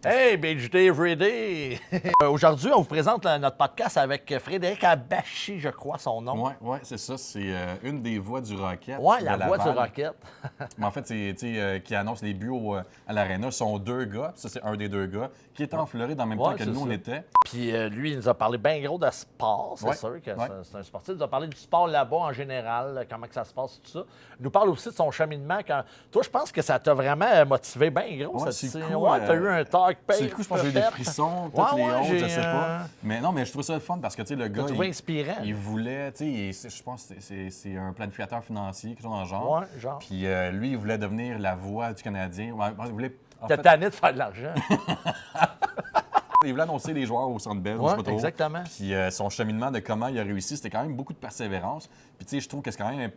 Hey, Beach Day Everyday! Aujourd'hui, on vous présente notre podcast avec Frédéric Abachi, je crois son nom. Oui, c'est ça. C'est une des voix du Rocket. Oui, de la voix du Laval. Rocket. Mais en fait, c'est qui annonce les buts à l'Arena. Ce sont deux gars. Ça, c'est un des deux gars qui est en Floride en même temps que nous, on était. Puis lui, il nous a parlé bien gros de sport, c'est Ouais, sûr que ouais. c'est un sportif. Il nous a parlé du sport là-bas en général, comment que ça se passe, tout ça. Il nous parle aussi de son cheminement. Toi, je pense que ça t'a vraiment motivé bien gros. Ouais, cette c'est scène. cool, Ouais, t'as eu un talk pay. C'est cool, je pense que j'ai eu des frissons, toutes les hautes, je sais pas. Mais non, mais je trouve ça le fun parce que, tu sais, le gars, trouvé inspirant. il voulait, tu sais, je pense que c'est un planificateur financier, quelque chose dans le genre. Ouais, genre. Puis lui, il voulait devenir la voix du Canadien. Ouais, il voulait, en T'es fait, tanné de faire de l'argent. il voulait annoncer les joueurs au Centre Bell, je Ouais, sais pas trop. exactement. Puis son cheminement de comment il a réussi, c'était quand même beaucoup de persévérance. Puis tu sais, je trouve que c'est quand même,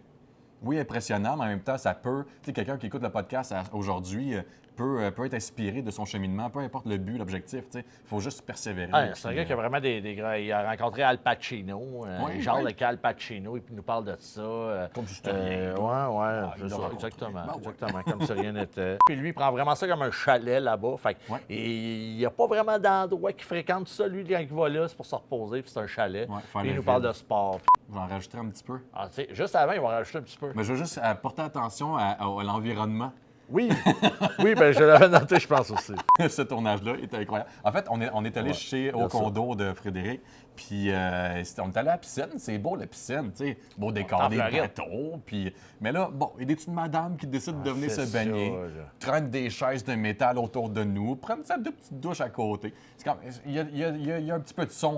oui, impressionnant, mais en même temps, ça peut, tu sais, quelqu'un qui écoute le podcast aujourd'hui peut être inspiré de son cheminement, peu importe le but, l'objectif, tu sais. Il faut juste persévérer. Ouais, c'est un gars qui a vraiment des grands. Il a rencontré Al Pacino. Oui, Charles oui. de Al Pacino, et puis il nous parle de ça. Comme si c'était rien. C'est il l'a ça, rencontré. exactement. Ben ouais. Exactement, comme si rien n'était. Puis lui, il prend vraiment ça comme un chalet là-bas. Fait que- Ouais. Et il n'y a pas vraiment d'endroit qui fréquente ça. Lui, quand il va là, c'est pour se reposer, puis c'est un chalet. Ouais, faire Puis il le nous parle vide. de sport. J'en rajouterai un petit peu. Ah, tu sais, juste avant, il va rajouter un petit peu. Mais je veux juste porter attention à l'environnement. Oui, oui, ben je l'avais noté, je pense aussi. Ce tournage-là était incroyable. En fait, on est allé Ouais, au bien sûr. condo de Frédéric, puis on est allé à la piscine. C'est beau, la piscine, tu sais. Beau décor, en des Floride. bateaux. Puis... Mais là, bon, il y a des petites madames qui décident de venir c'est se baigner, ça, là. traînent des chaises de métal autour de nous, prennent ça deux petites douches à côté. C'est comme... il y a un petit peu de son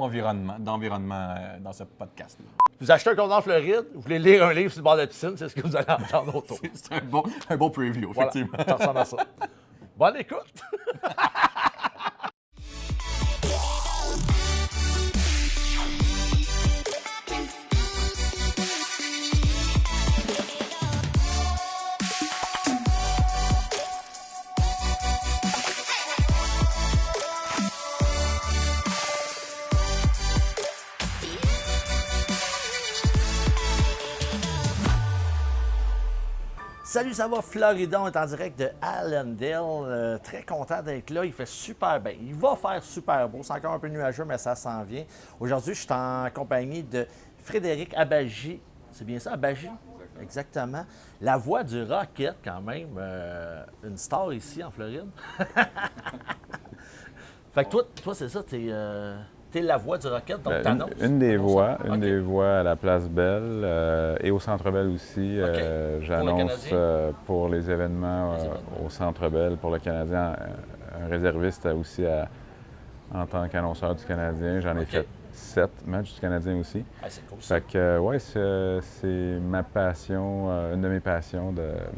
d'environnement dans ce podcast-là. Vous achetez un condo en Floride, vous voulez lire un livre sur le bord de la piscine, c'est ce que vous allez entendre autour. C'est un bon preview, Voilà, effectivement. ça ressemble à ça. Bonne écoute! Salut, ça va? Florida, on est en direct de Allendale. Très content d'être là. Il fait super bien. Il va faire super beau. C'est encore un peu nuageux, mais ça s'en vient. Aujourd'hui, je suis en compagnie de Frédéric Abachi. C'est bien ça, Abachi? Exactement. La voix du Rocket, quand même. Une star ici, en Floride. Fait que toi c'est ça, t'es la voix du Rocket, donc t'annonces. Une des voix, OK. à la Place Belle et au Centre Bell aussi. OK. J'annonce Canadien? pour les événements au Centre Bell, pour le Canadien, un réserviste aussi en tant qu'annonceur du Canadien. J'en ai OK. fait 7 matchs du Canadien aussi. Ah, c'est cool ça. Fait que, ouais, c'est ma passion, une de mes passions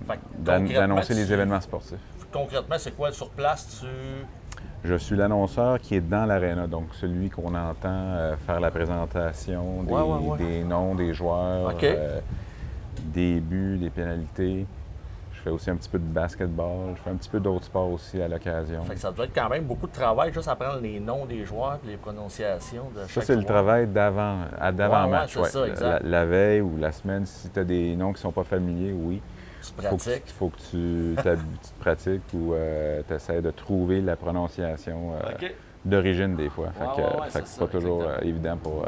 Fait que concrètement, d'annoncer les tu- événements sportifs. Concrètement, c'est quoi sur place? Je suis l'annonceur qui est dans l'aréna, donc celui qu'on entend faire la présentation Ouais. des noms des joueurs, OK. des buts, des pénalités. Je fais aussi un petit peu de basketball, je fais un petit peu d'autres sports aussi à l'occasion. Fait que ça doit être quand même beaucoup de travail juste à prendre les noms des joueurs et les prononciations de Ça, chaque c'est le joueur. travail d'avant-match. Ouais, c'est ça, exact. La veille ou la semaine, si tu as des noms qui ne sont pas familiers, oui. Tu Il pratiques. faut que tu pratiques ou tu essaies de trouver la prononciation OK. d'origine des fois. Fait que, ouais, fait que c'est c'est ça, pas toujours exactement. évident pour.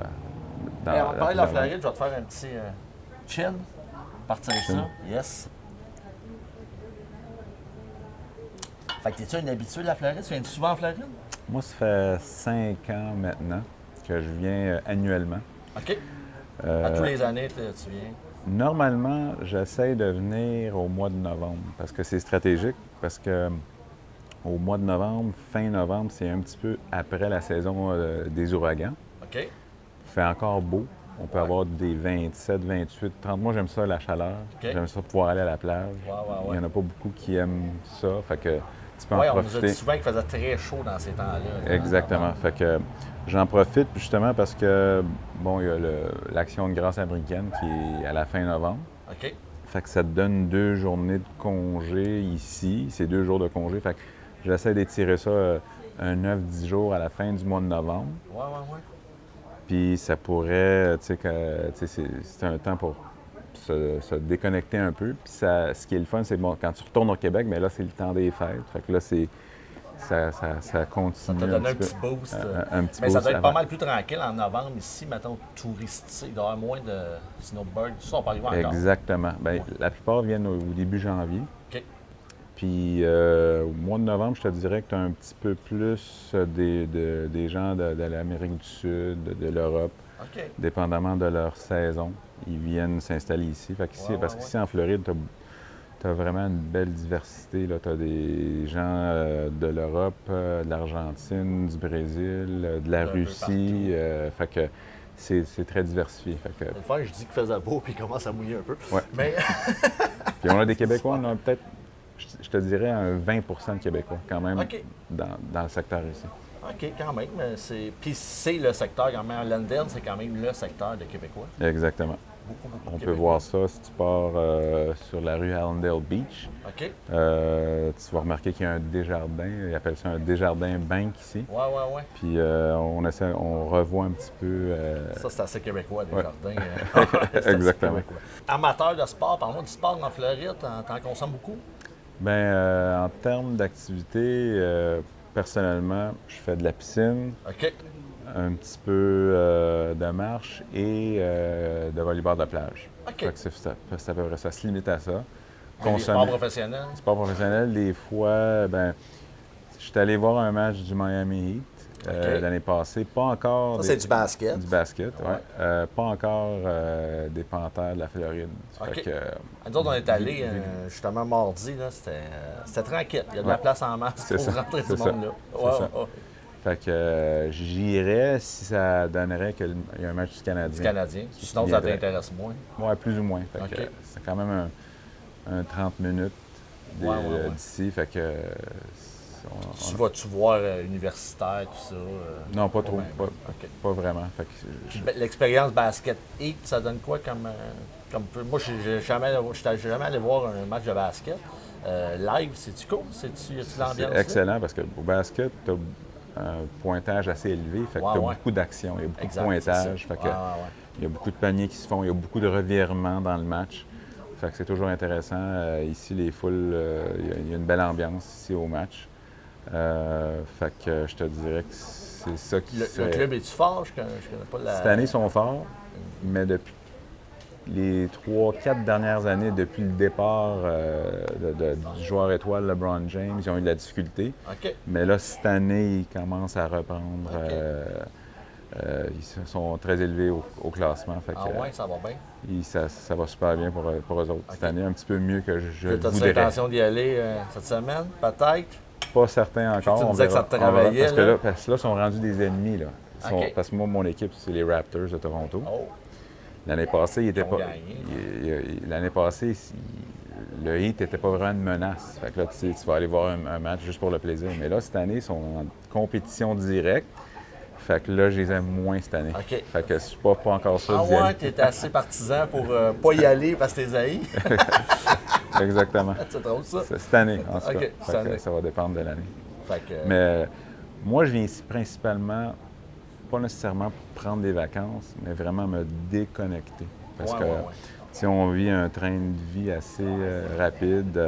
Dans Hey, on va parler de la dans- Floride, je vais te faire un petit chin. Partir ça. Yes. Fait que t'es-tu un habitué de la Floride? Tu viens souvent en Floride? Moi, ça fait 5 ans maintenant que je viens annuellement. OK. À tous les années, tu viens. Normalement, j'essaie de venir au mois de novembre parce que c'est stratégique, parce que au mois de novembre, fin novembre, c'est un petit peu après la saison des ouragans. OK. Il fait encore beau. On peut avoir des 27, 28, 30. Moi, j'aime ça, la chaleur. OK. J'aime ça pouvoir aller à la plage. Ouais. Il n'y en a pas beaucoup qui aiment ça. Fait que tu peux Oui, en on nous a profiter. dit souvent qu'il faisait très chaud dans ces temps-là. Exactement. Fait que j'en profite justement parce que, bon, il y a l'Action de grâce américaine qui est à la fin novembre. OK. Fait que ça te donne 2 journées de congé ici. C'est 2 jours de congé. Fait que j'essaie d'étirer ça un 9-10 jours à la fin du mois de novembre. Ouais. Puis ça pourrait, tu sais, c'est un temps pour se déconnecter un peu. Puis ce qui est le fun, c'est bon, quand tu retournes au Québec, mais là, c'est le temps des fêtes. Fait que là, ça continue. Ça t'a donné un petit petit peu. boost. Un petit Mais ça boost doit être pas avant. mal plus tranquille en novembre ici, mettons, touristique. Il doit y avoir moins de snowbirds. Tout ça, on peut arriver encore. Exactement. Bien, la plupart viennent au début janvier. OK. Puis au mois de novembre, je te dirais que tu as un petit peu plus des gens de l'Amérique du Sud, de l'Europe, OK. dépendamment de leur saison. Ils viennent s'installer ici. Parce qu'ici, en Floride, tu as vraiment une belle diversité. Tu as des gens de l'Europe, de l'Argentine, du Brésil, de la peu Russie. Fait que c'est très diversifié. Fait que, Une fois, je dis qu'il faisait beau puis il commence à mouiller un peu. Ouais. Mais puis on a des Québécois, on a peut-être, je te dirais, un 20 de Québécois quand même OK. dans le secteur ici. OK, quand même. Puis c'est le secteur, quand même. London, c'est quand même le secteur de Québécois. Exactement. Beaucoup On de peut Québécois. voir ça si tu pars sur la rue Allendale Beach. OK. Tu vas remarquer qu'il y a un Desjardins. Ils appellent ça un Desjardins Bank ici. Ouais. Puis on revoit un petit peu. Ça, c'est assez québécois, des Ouais. jardins. C'est assez Exactement. québécois. Amateur de sport, parle-moi du sport en Floride. T'en consommes beaucoup? Bien, en termes d'activité, personnellement, je fais de la piscine, OK. un petit peu de marche et de volleyball de plage. OK. Fait que c'est à peu près ça. Ça se limite à ça. Les sports professionnels? Sport professionnel, des fois, ben, je suis allé voir un match du Miami Heat OK. l'année passée. Pas encore. Ça, c'est du basket. Du basket, oui. Ouais. Pas encore des Panthères de la Floride. OK. Fait que, Nous autres, on est allés justement mardi, là, c'était tranquille. Il y a de la Ouais. place en masse C'est pour ça, rentrer c'est du ça, monde là. c'est Ouais, ça. ouais. fait que j'irais si ça donnerait qu'il y a un match du Canadien. Du Canadien. Sinon, ça viendrait. t'intéresse moins. Oui, plus ou moins. Fait OK. que, c'est quand même un 30 minutes Ouais. d'ici. Fait que Tu vas-tu voir universitaire, tout ça? non, pas trop. même. Pas, OK. pas vraiment. Fait que Puis, l'expérience basket Heat, ça donne quoi comme moi, je suis jamais allé voir un match de basket. Live, c'est-tu cool? Y a-tu l'ambiance? c'est là? excellent parce qu'au basket, tu as un pointage assez élevé. Fait que Ouais, tu as ouais. beaucoup d'action, il y a beaucoup Exact, de c'est ça. pointage. Fait que Ouais. il y a beaucoup de paniers qui se font, il y a beaucoup de revirements dans le match. Fait que c'est toujours intéressant. Ici, les foules, il y a une belle ambiance ici au match. Fait que je te dirais que c'est ça qui Le serait- club est-tu fort? Je connais pas la... Cette année, ils sont forts, mais depuis les 3-4 dernières années, depuis le départ du joueur étoile LeBron James, ils ont eu de la difficulté. OK. Mais là, cette année, ils commencent à reprendre. OK. Ils sont très élevés au classement. Fait que, Ah ouais, ça va bien. ça va super bien pour eux autres. Cette OK. année, un petit peu mieux que je le T'as-tu voudrais. l'intention d'y aller cette semaine? Peut-être? Pas certain encore. Tu me on disais que ça verra. te On verra. travaillait, Parce que là. parce que là, ils sont rendus des ennemis. Là. OK. Parce que moi, mon équipe, c'est les Raptors de Toronto. Oh, L'année passée, il était Ils ont pas. gagné. L'année passée, le Heat n'était pas vraiment une menace. Fait que là, tu vas aller voir un match juste pour le plaisir. Mais là, cette année, ils sont en compétition directe. Fait que là, je les aime moins cette année. OK. Fait que c'est pas encore ça ah d'y ouais, aller. t'es assez partisan pour pas y aller parce que t'es haïs. Exactement. C'est drôle, ça. C'est cette année, en tout OK, cas. cette Fait que année. ça va dépendre de l'année. Fait que, Mais moi, je viens ici principalement, pas nécessairement prendre des vacances, mais vraiment me déconnecter. Parce Ouais, que ouais, ouais. si on vit un train de vie assez rapide,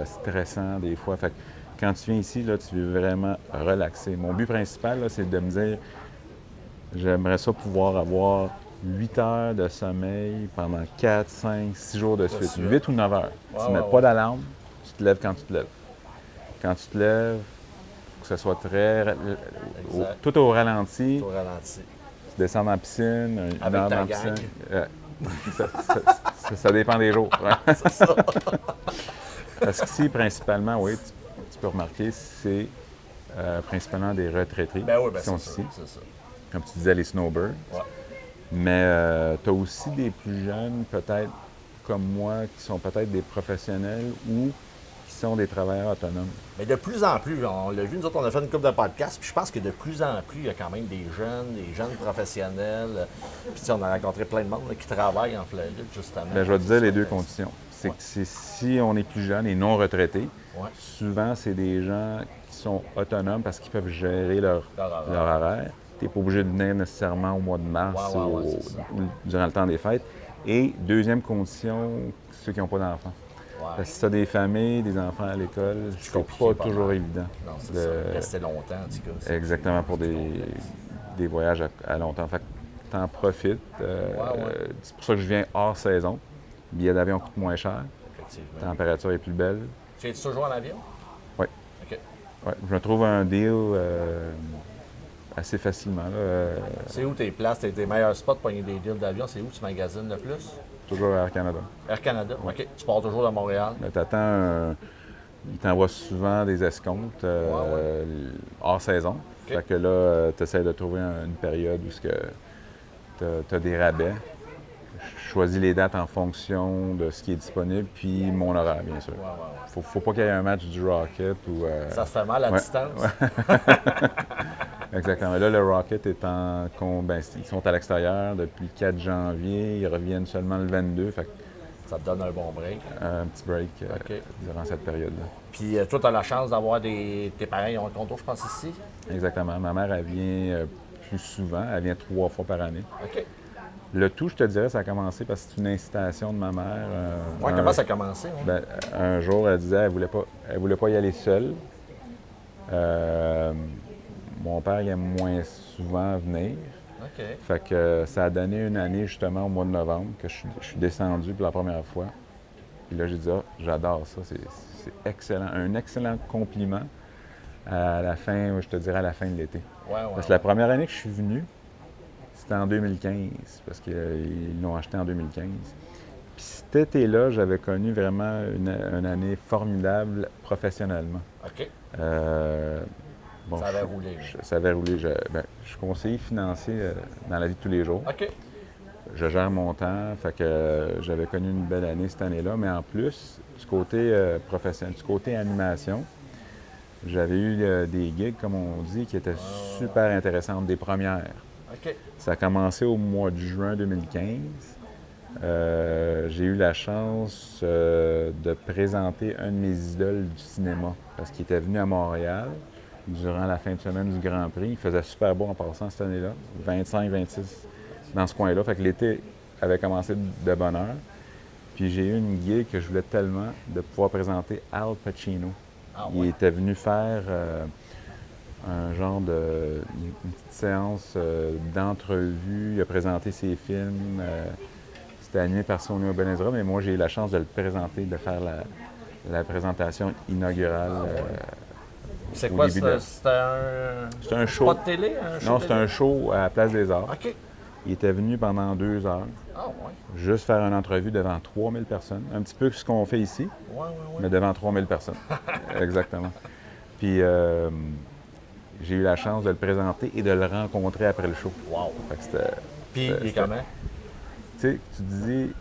stressant des fois. Fait que quand tu viens ici, là, tu veux vraiment relaxer. Mon but principal, là, c'est de me dire, j'aimerais ça pouvoir avoir 8 heures de sommeil pendant 4, 5, 6 jours de suite. suite. 8 ou 9 heures. Ouais, tu ne mets ouais, pas ouais. d'alarme, tu te lèves quand tu te lèves. Quand tu te lèves, faut que ce soit très... tout au ralenti. au ralenti. Tu descends dans la piscine, une Avec heure ta dans la gang. piscine. Ça dépend des jours. Ouais. C'est ça. Parce qu'ici, principalement, oui, tu peux remarquer, c'est principalement des retraités Ben oui, ben qui sont c'est ici. ça. C'est ça. Comme tu disais, les snowbirds. Ouais. Mais tu as aussi des plus jeunes, peut-être comme moi, qui sont peut-être des professionnels ou qui sont des travailleurs autonomes. Mais de plus en plus, on l'a vu, nous autres, on a fait une couple de podcasts, puis je pense que de plus en plus, il y a quand même des jeunes professionnels. Puis tu sais, on a rencontré plein de monde là, qui travaillent en Floride, justement. Bien, je vais te dire C'est les ça, deux ben, conditions. C'est Ouais. que si on est plus jeune et non retraité, Ouais. souvent, c'est des gens qui sont autonomes parce qu'ils peuvent gérer leur Leur horaire. Tu n'es pas obligé de venir nécessairement au mois de mars Ouais, c'est ça. ou durant le temps des fêtes. Et deuxième condition, ceux qui n'ont pas d'enfants. Parce que si tu as des familles, des enfants à l'école, c'est compliqué, pas toujours évident. Non, c'est ça. Rester longtemps, en tout cas. Exactement, pour des voyages à longtemps. Fait que t'en profites. C'est pour ça que je viens hors saison. Le billet d'avion coûte moins cher. Effectivement. La température est plus belle. Tu es toujours en avion? Oui. OK. Ouais, je me trouve un deal assez facilement. Là. C'est où tes places, tes meilleurs spots pour gagner des deals d'avion? C'est où tu magasines le plus? Toujours à Air Canada. Air Canada? OK. Tu pars toujours de Montréal? Là, il t'envoie souvent des escomptes hors saison. OK. Fait que là, tu essaies de trouver une période où tu as des rabais. Je choisis les dates en fonction de ce qui est disponible, puis mon horaire, bien sûr. Faut pas qu'il y ait un match du Rocket ou... Ça se fait mal à distance? Exactement. Là, le Rocket ils sont à l'extérieur depuis le 4 janvier. Ils reviennent seulement le 22. Fait que Ça te donne un bon break. un petit break OK. durant cette période-là. Puis toi, tu as la chance d'avoir tes parents, ils ont un contour, je pense, ici? Exactement. Ma mère, elle vient plus souvent. Elle vient 3 fois par année. OK. Le tout, je te dirais, ça a commencé parce que c'est une incitation de ma mère. Comment ça a commencé? Hein? Ben, un jour, elle disait qu'elle voulait pas y aller seule. Mon père, il aime moins souvent venir. OK. Fait que ça a donné une année, justement, au mois de novembre, que je suis descendu pour la première fois. Puis là, j'ai dit, ah, j'adore ça, c'est excellent. Un excellent compliment à la fin, je te dirais, à la fin de l'été. Parce que la première année que je suis venu, c'était en 2015, parce qu'ils l'ont acheté en 2015. Puis cet été-là, j'avais connu vraiment une année formidable professionnellement. OK. Bon, Ça avait roulé. Ça avait roulé. Je suis conseiller financier dans la vie de tous les jours. OK. Je gère mon temps, fait que j'avais connu une belle année cette année-là, mais en plus, du côté professionnel, du côté animation, j'avais eu des gigs, comme on dit, qui étaient super intéressantes, des premières. OK. Ça a commencé au mois de juin 2015. J'ai eu la chance de présenter un de mes idoles du cinéma, parce qu'il était venu à Montréal durant la fin de semaine du Grand Prix. Il faisait super beau en passant cette année-là, 25-26 dans ce coin-là. Fait que l'été avait commencé de bonne heure. Puis j'ai eu une gig que je voulais tellement de pouvoir présenter Al Pacino. Ah ouais. Il était venu faire une petite séance d'entrevue. Il a présenté ses films. C'était animé par Sonia Benezra, mais moi j'ai eu la chance de le présenter, de faire la présentation inaugurale. C'est quoi? C'était un show. Pas de télé? Non, c'était un show à la Place des Arts. OK. Il était venu pendant 2 heures, Ah ouais. juste faire une entrevue devant 3000 personnes. Un petit peu ce qu'on fait ici, Ouais. mais devant 3000 personnes. Exactement. Puis j'ai eu la chance de le présenter et de le rencontrer après le show. Wow. Fait que c'était... Puis, il est comment? Tu sais, tu te dis,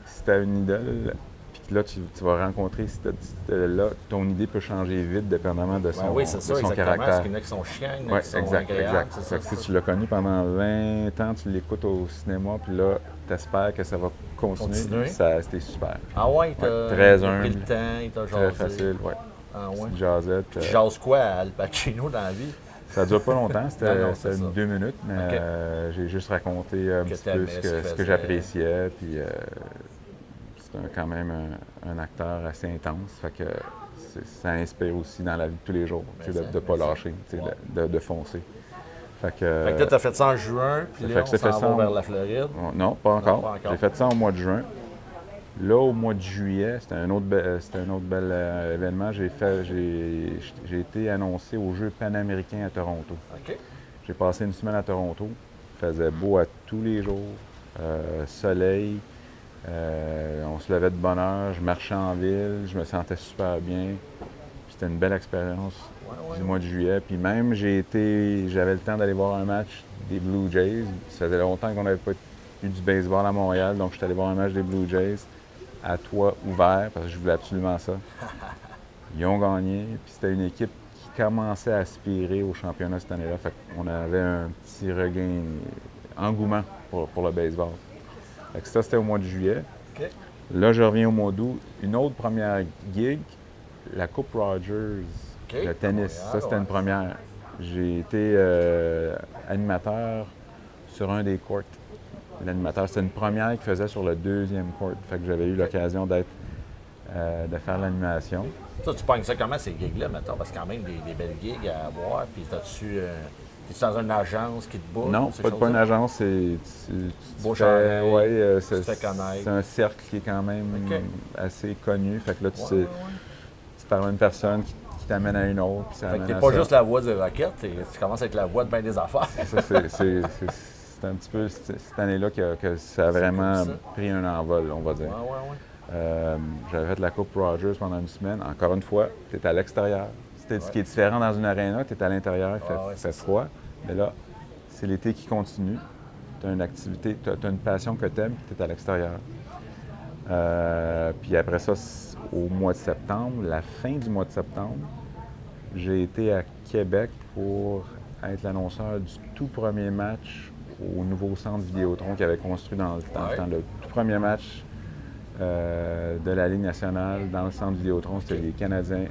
si tu as une idole, puis que là, tu vas rencontrer cette idole-là, ton idée peut changer vite, dépendamment de son, Oui, c'est ça, de son exactement. caractère. Parce qu'il y en a qui sont chiants, il y en a Oui, qui sont exact. agréables. C'est Fait ça. que si tu l'as connu pendant 20 ans, tu l'écoutes au cinéma, puis là, tu espères que ça va continuer. C'était super. Ah ouais, il Ouais, t'a très pris humble, le temps, il t'a jasé. Très facile, oui. Ah ouais. Petite jasette. Tu jases quoi à Al Pacino dans la vie? Ça dure pas longtemps, c'était Non, c'est ça. 2 minutes, mais OK. j'ai juste raconté un Que petit peu t'aimais, ce ce qu'il que faisait. j'appréciais, puis c'est quand même un acteur assez intense, fait que ça inspire aussi dans la vie de tous les jours, tu sais, de ne pas lâcher, tu sais, de foncer. Fait que là, tu as fait ça en juin, puis là, on s'en va vers la Floride. Non, pas encore. Non, pas encore. J'ai fait ça au mois de juin. Là, au mois de juillet, c'était un autre bel événement. J'ai été annoncé aux Jeux panaméricains à Toronto. OK. J'ai passé une semaine à Toronto. Il faisait beau à tous les jours. Soleil. On se levait de bonne heure. Je marchais en ville. Je me sentais super bien. C'était une belle expérience du mois de juillet. Puis même, j'avais le temps d'aller voir un match des Blue Jays. Ça faisait longtemps qu'on n'avait pas eu du baseball à Montréal. Donc, je suis allé voir un match des Blue Jays à toit ouvert parce que je voulais absolument ça. Ils ont gagné. Puis c'était une équipe qui commençait à aspirer au championnat cette année-là. Fait qu'on avait un petit regain, engouement pour le baseball. Fait que ça, c'était au mois de juillet. OK. Là, je reviens au mois d'août. Une autre première gig, la Coupe Rogers, le tennis. Ça, c'était une première. J'ai été animateur sur un des courts. L'animateur, c'était une première qu'il faisait sur le deuxième court. Fait que j'avais eu l'occasion d'être de faire l'animation. Ça, tu pognes ça comment, ces gigs-là, mettons? Parce que quand même, des belles gigs à avoir. Puis, t'es-tu dans une agence qui te book? Non, pas une agence, c'est. Beau chandail, c'est tu te fais connaître. un cercle qui est quand même OK. assez connu. Fait que là, tu Ouais. parles à une personne qui t'amène à une autre. Puis ça Fait que amène t'es à pas ça. juste la voix du Rocket, tu commences à être la voix de bien des affaires. Ça, c'est un petit peu cette année-là que ça a vraiment cool, ça. pris un envol, on va dire. J'avais fait la Coupe Rogers pendant une semaine. Encore une fois, tu es à l'extérieur. Ce qui est différent dans une aréna, tu es à l'intérieur, il fait froid. Mais là, c'est l'été qui continue. Tu as une activité, tu as une passion que tu aimes, tu es à l'extérieur. Puis après ça, au mois de septembre, la fin du mois de septembre, j'ai été à Québec pour être l'annonceur du tout premier match au nouveau centre Vidéotron qu'ils avaient construit dans le temps. Le tout premier match de la Ligue nationale dans le centre Vidéotron, c'était les Canadiens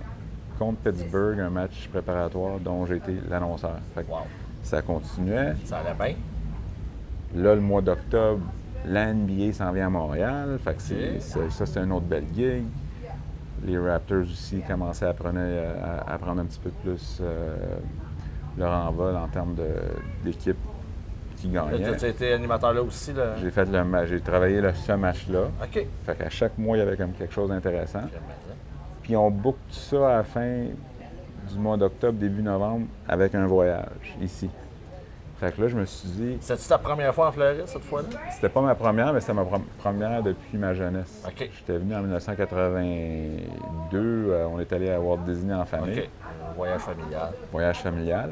contre Pittsburgh, un match préparatoire dont j'ai été l'annonceur. Fait que ça continuait. Ça allait bien. Là, le mois d'octobre, la NBA s'en vient à Montréal. Fait que ça, c'est une autre belle gig. Les Raptors aussi commençaient à prendre un petit peu plus leur envol en termes d'équipe qui gagnait. Tu as été animateur là aussi? Là. J'ai travaillé ce match-là. OK. Fait qu'à chaque mois, il y avait comme quelque chose d'intéressant. Puis on book tout ça à la fin du mois d'octobre, début novembre, avec un voyage ici. Fait que là, je me suis dit... C'était-tu ta première fois en Floride, cette fois-là? C'était pas ma première, mais c'était ma première depuis ma jeunesse. OK. J'étais venu en 1982. On est allé à Walt Disney en famille. OK. Un voyage familial. Voyage familial.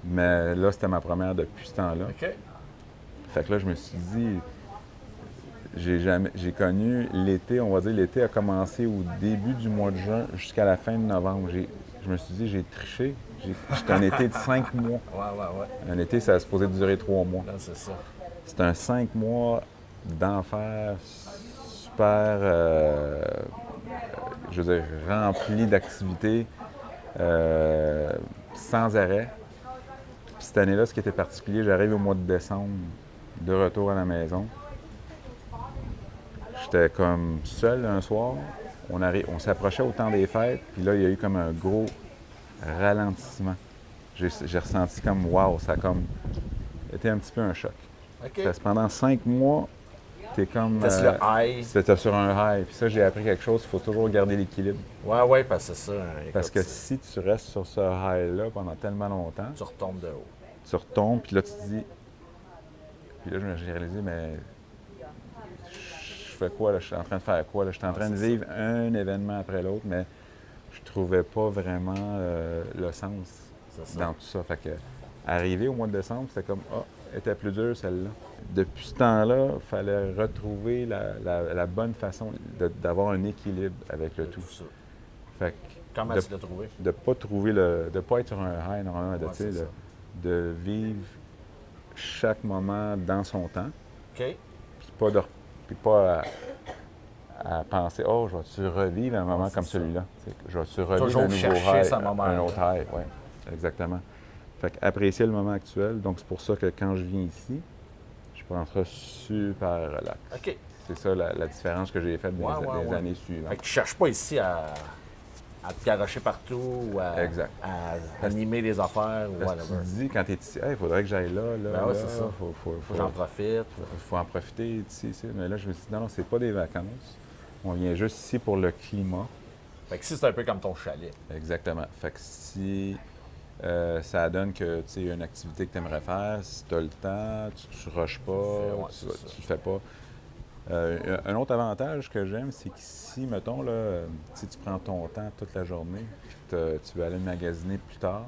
Mais là, c'était ma première depuis ce temps-là. OK. Fait que là, je me suis dit... J'ai connu l'été, on va dire, l'été a commencé au début du mois de juin jusqu'à la fin de novembre. Je me suis dit, j'ai triché. J'étais un été de 5 mois. Ouais. Un été, ça a supposé durer 3 mois. Là, c'est ça. C'est un 5 mois d'enfer super, je veux dire, rempli d'activités sans arrêt. Puis cette année-là, ce qui était particulier, j'arrive au mois de décembre, de retour à la maison. J'étais comme seul un soir. On s'approchait au temps des fêtes, puis là, il y a eu comme un gros ralentissement. J'ai ressenti comme wow, ça a comme été un petit peu un choc. OK. Parce que pendant 5 mois, t'es comme. T'es sur le high. C'était sur un high. Puis ça, j'ai appris quelque chose, il faut toujours garder l'équilibre. Ouais, parce que c'est ça. Parce que si tu restes sur ce high-là pendant tellement longtemps, tu retombes de haut. tu retombes, puis là, tu te dis. Puis là, j'ai réalisé, mais. Je fais quoi, là? Je suis en train de faire quoi, là? Je suis en train de vivre un événement après l'autre, mais je trouvais pas vraiment le sens dans tout ça. Fait que, arrivé au mois de décembre, c'était comme, elle était plus dure celle-là. Depuis ce temps-là, il fallait retrouver la bonne façon d'avoir un équilibre avec le tout. Ça. Fait que, comment tu l'as trouvé? De ne pas être sur un high normalement, de vivre chaque moment dans son temps. OK. Puis pas à penser, je vais-tu revivre un moment comme celui-là? Je vais-tu revivre toujours un nouveau chercher high, un autre high? Oui, exactement. Fait qu'apprécier le moment actuel. Donc, c'est pour ça que quand je viens ici, je prends ça super relax. OK. C'est ça la différence que j'ai faite des années suivantes. Fait que tu ne cherches pas ici à te garocher partout ou à animer des affaires ou whatever. Tu te dis, quand tu es ici, il faudrait que j'aille là. Ben c'est ça. Faut que j'en profite. Il faut en profiter ici. Mais là, je me suis dit, non, c'est pas des vacances. On vient juste ici pour le climat. Fait que ici, c'est un peu comme ton chalet. Exactement. Fait que si ça donne que tu as une activité que tu aimerais faire, si tu as le temps, tu ne rushes pas, tu le fais pas. Un autre avantage que j'aime, c'est qu'ici, mettons, là, si tu prends ton temps toute la journée et que tu veux aller magasiner plus tard,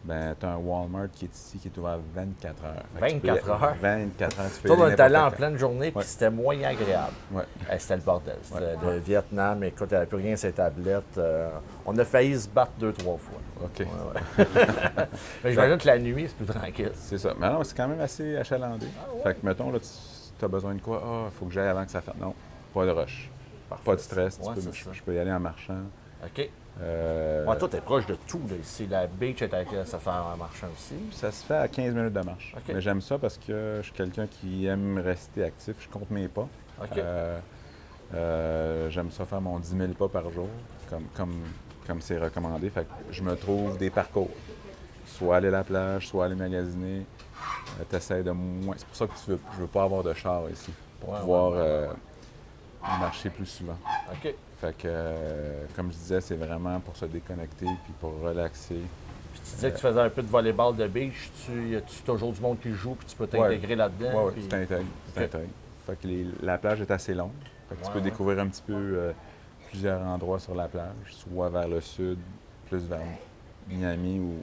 ben tu as un Walmart qui est ici, qui est ouvert 24 heures. 24 heures? 24 heures. Toi, on est allé en pleine journée, puis c'était moyen agréable. Ouais. C'était le bordel. C'était le Vietnam, écoute, il n'y avait plus rien sur les tablettes. On a failli se battre 2-3 fois. OK. Mais j'imagine que la nuit, c'est plus tranquille. C'est ça. Mais non, c'est quand même assez achalandé. Fait que, mettons, là, tu as besoin de quoi? Il faut que j'aille avant que ça fasse. Non, pas de rush. Parfait. Pas de stress. Je peux y aller en marchant. OK. Toi, t'es proche de tout, là, ici. La beach est avec ça fait en marchant aussi. Ça se fait à 15 minutes de marche. Okay. Mais j'aime ça parce que je suis quelqu'un qui aime rester actif. Je compte mes pas. Okay. J'aime ça faire mon 10 000 pas par jour, comme c'est recommandé. Fait que je me trouve des parcours. Soit aller à la plage, soit aller magasiner. T'essaies de moins. C'est pour ça que je veux pas avoir de char ici, pour pouvoir marcher plus souvent. OK. Fait que, comme je disais, c'est vraiment pour se déconnecter puis pour relaxer. Puis tu disais que tu faisais un peu de volleyball de beach. Y a-tu toujours du monde qui joue puis tu peux t'intégrer là-dedans? Oui, puis... tu t'intègres. Fait que la plage est assez longue. Fait que tu peux découvrir un petit peu plusieurs endroits sur la plage, soit vers le sud, plus vers Miami ou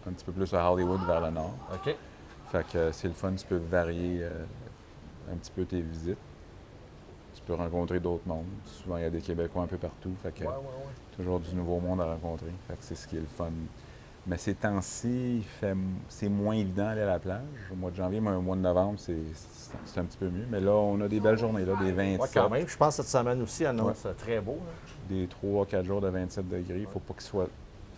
un petit peu plus à Hollywood vers le nord. OK. Fait que c'est le fun, tu peux varier un petit peu tes visites. Tu peux rencontrer d'autres mondes. Souvent, il y a des Québécois un peu partout. Fait que toujours du nouveau monde à rencontrer. Fait que c'est ce qui est le fun. Mais ces temps-ci, c'est moins évident d'aller à la plage. Au mois de janvier, mais au mois de novembre, c'est un petit peu mieux. Mais là, on a des belles journées, là, des 27. Oui, quand même. Je pense que cette semaine aussi annonce très beau. Là. Des 3-4 jours de 27 degrés. Il ne faut pas qu'il soit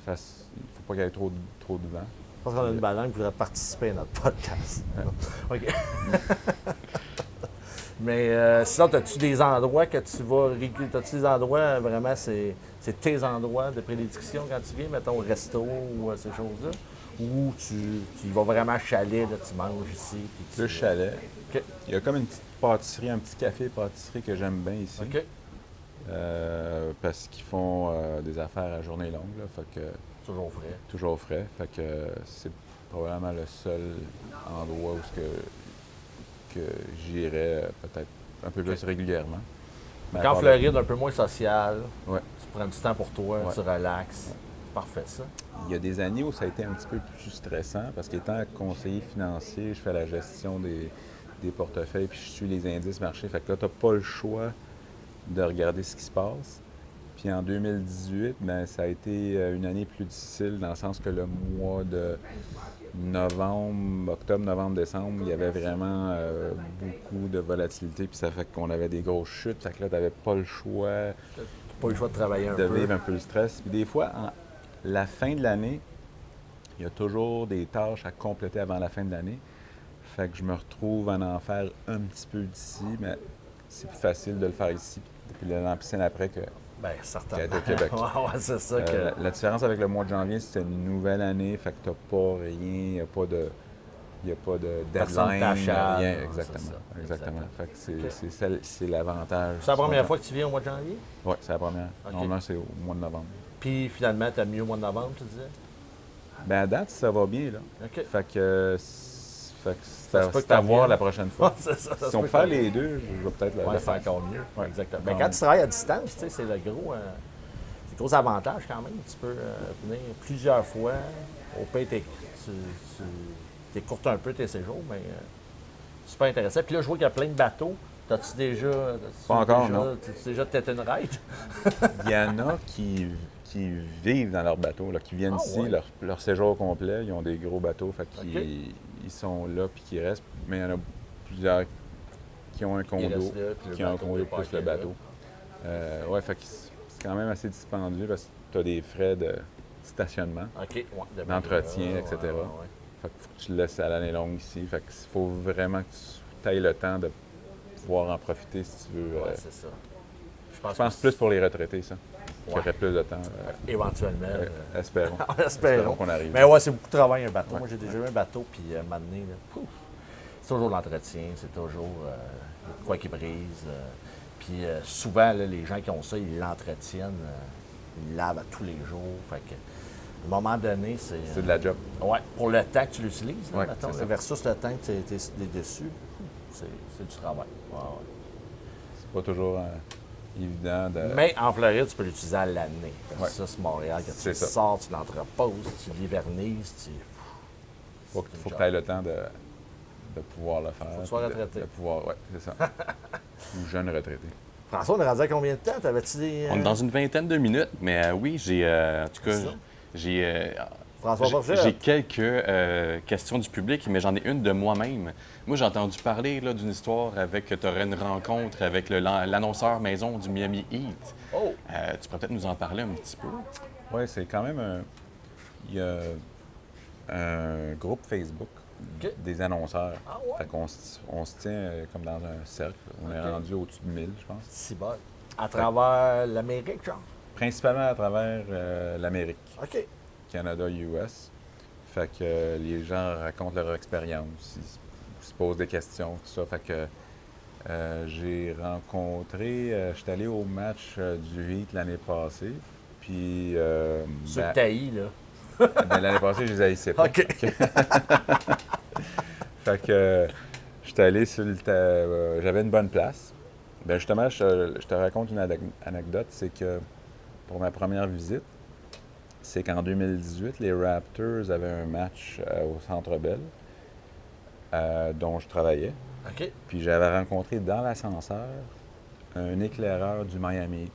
il faut pas qu'il y ait trop de vent. Je pense qu'on a une baleine qui voudrait participer à notre podcast. OK. Mais sinon, as-tu des endroits que tu vas régulièrement? As-tu des endroits vraiment, c'est tes endroits de prédilection quand tu viens, mettons au resto ou ces choses-là? Ou tu y vas vraiment chalet, là, tu manges ici? Puis Le chalet. OK. Il y a comme une petite pâtisserie, un petit café-pâtisserie que j'aime bien ici. OK. Parce qu'ils font des affaires à journée longue. Là, fait que, Toujours frais. toujours frais. Fait que c'est probablement le seul endroit où que j'irais peut-être un peu plus régulièrement. Mais Quand en Floride, un peu moins social, Ouais. tu prends du temps pour toi, Ouais. tu relaxes. C'est parfait, ça. Il y a des années où ça a été un petit peu plus stressant parce qu'étant conseiller financier, je fais la gestion des portefeuilles puis je suis les indices marchés. Fait que là, tu n'as pas le choix de regarder ce qui se passe. Puis en 2018, bien, ça a été une année plus difficile dans le sens que le mois de octobre, novembre, décembre, il y avait vraiment beaucoup de volatilité. Puis ça fait qu'on avait des grosses chutes. Fait que là, tu n'avais pas le choix Tu n'as pas eu le choix de travailler un de peu. vivre un peu le stress. Puis des fois, la fin de l'année, il y a toujours des tâches à compléter avant la fin de l'année. Fait que je me retrouve à en faire un petit peu d'ici, mais c'est plus facile de le faire ici, puis d'aller en piscine après que Bien, certainement. qu'être au Québec. Ouais, c'est ça que... La différence avec le mois de janvier, c'était une nouvelle année, fait que t'as pas rien, il n'y a pas de Personne deadline, t'achale, rien. c'est Exactement. ça. Exactement. Exactement. Fait que c'est l'avantage. C'est la première fois que tu viens au mois de janvier? Oui, c'est la première. OK. Normalement, c'est au mois de novembre. Puis finalement, tu as mieux au mois de novembre, tu disais? Ben à date, ça va bien, là. OK. Fait que Ça se peut que c'est à t'en voir viennes. la prochaine fois. C'est ça, ça Si se on peut peut faire que- les deux, je vais peut-être Ouais, le c'est faire. encore mieux. Ouais. Exactement. Quand Mais quand même. tu travailles à distance, tu sais, c'est le gros avantage quand même. Tu peux venir plusieurs fois. Au pire, tu écourtes un peu tes séjours, mais super intéressant. Puis là, je vois qu'il y a plein de bateaux. T'as-tu déjà... Pas encore, non. T'as-tu déjà tête une ride? Il y en a qui vivent dans leur bateau, là, qui viennent Ah, ici, ouais. leur séjour complet. Ils ont des gros bateaux, fait qu'ils OK. ils sont là puis qu'ils restent. Mais il y en a plusieurs qui ont un condo, restent là, puis le qui ont un bateau condo est plus parké le là. bateau. Ouais, fait que c'est quand même assez dispendieux parce que tu as des frais de stationnement, OK. Ouais, d'entretien, ouais, etc. ouais. Fait qu'il faut que tu le laisses à l'année longue ici. Fait qu'il faut vraiment que tu ailles le temps de pouvoir en profiter si tu veux. Ouais, c'est ça. Je pense plus pour les retraités, ça. Qui Ouais. auraient plus de temps. Éventuellement. Espérons. Espérons. qu'on arrive. Mais ouais, c'est beaucoup de travail un bateau. Ouais. Moi, j'ai déjà eu un bateau, puis à un moment donné, là, pouf, c'est toujours l'entretien, c'est toujours quoi qui brise. Puis souvent, là, les gens qui ont ça, ils l'entretiennent, ils lavent à tous les jours. Fait que, à un moment donné, C'est de la job. Ouais, pour le temps que tu l'utilises, là, Ouais, mettons, c'est ça. versus le temps que tu es dessus, c'est du travail. Ouais, ouais. C'est pas toujours évident de. Mais en Floride, tu peux l'utiliser à l'année. Parce que Ouais. ça, c'est Montréal. Quand tu C'est le ça. sors, tu l'entreposes, tu l'hivernises, Faut que tu aies le temps de pouvoir le faire. Faut que tu sois puis retraité. De pouvoir, ouais, c'est ça. Ou jeune retraité. François, on est rendu à combien de temps? T'avais-tu des... On est dans une vingtaine de minutes, mais oui, j'ai. En tout cas, C'est ça. j'ai. François Forget. J'ai quelques questions du public, mais j'en ai une de moi-même. Moi, j'ai entendu parler là, d'une histoire avec que tu aurais une rencontre avec l'annonceur maison du Miami Heat. Oh! Tu pourrais peut-être nous en parler un petit peu? Oui, c'est quand même un. Il y a un groupe Facebook OK. des annonceurs. Ah ouais? Fait qu'on on se tient comme dans un cercle. On est OK. rendu au-dessus de 1000, je pense. Si bon. À travers l'Amérique, genre? Principalement à travers l'Amérique, OK. Canada, US. Fait que les gens racontent leur expérience, ils se posent des questions, tout ça. Fait que j'ai rencontré, j'étais allé au match du Heat l'année passée, puis Ceux que taillis, là. ben, l'année passée, je les haïssais pas. OK. Fait que j'étais allé sur le j'avais une bonne place. Ben justement, je te raconte une anecdote, c'est que pour ma première visite, c'est qu'en 2018, les Raptors avaient un match au Centre Bell dont je travaillais. OK. Puis j'avais rencontré dans l'ascenseur un éclaireur du Miami Heat.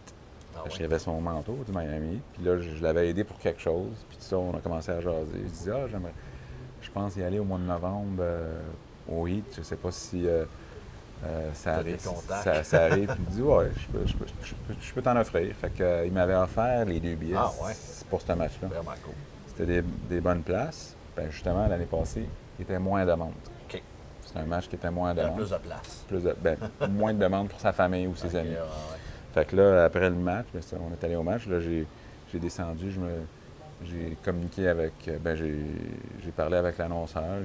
Ah Parce ouais. qu'il avait son manteau du Miami Heat. Puis là, je l'avais aidé pour quelque chose. Puis tout ça, on a commencé à jaser. Je disais, je pense y aller au mois de novembre au Heat. Je sais pas si ça T'as arrive. des contacts. Ça arrive. Puis il dit, ouais, je peux t'en offrir. Fait que, il m'avait offert les 2 billets Ah ouais. pour ce match-là. Vraiment cool. C'était des bonnes places. Ben, justement, l'année passée, il était moins de monde. OK. C'est un match qui était moins Il de y a monde. plus de place. Moins de demandes pour sa famille ou ses OK, amis. ouais. Fait que là, après le match, on est allé au match, là, j'ai descendu, j'ai communiqué avec, j'ai parlé avec l'annonceur,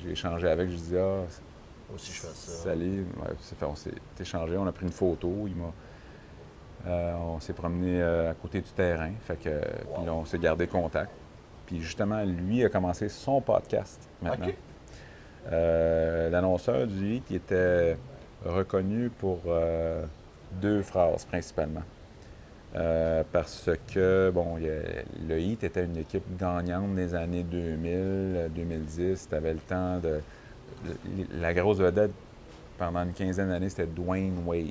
j'ai échangé avec, je dis Moi aussi, je fais ça. salut, ouais, on s'est échangé, on a pris une photo, on s'est promené à côté du terrain, fait que, puis là, on s'est gardé contact. Puis justement, lui a commencé son podcast maintenant. OK. L'annonceur du Heat, il était reconnu pour 2 phrases principalement. Parce que, bon, le Heat était une équipe gagnante des années 2000, 2010. Tu avais le temps la grosse vedette pendant une quinzaine d'années, c'était Dwayne Wade.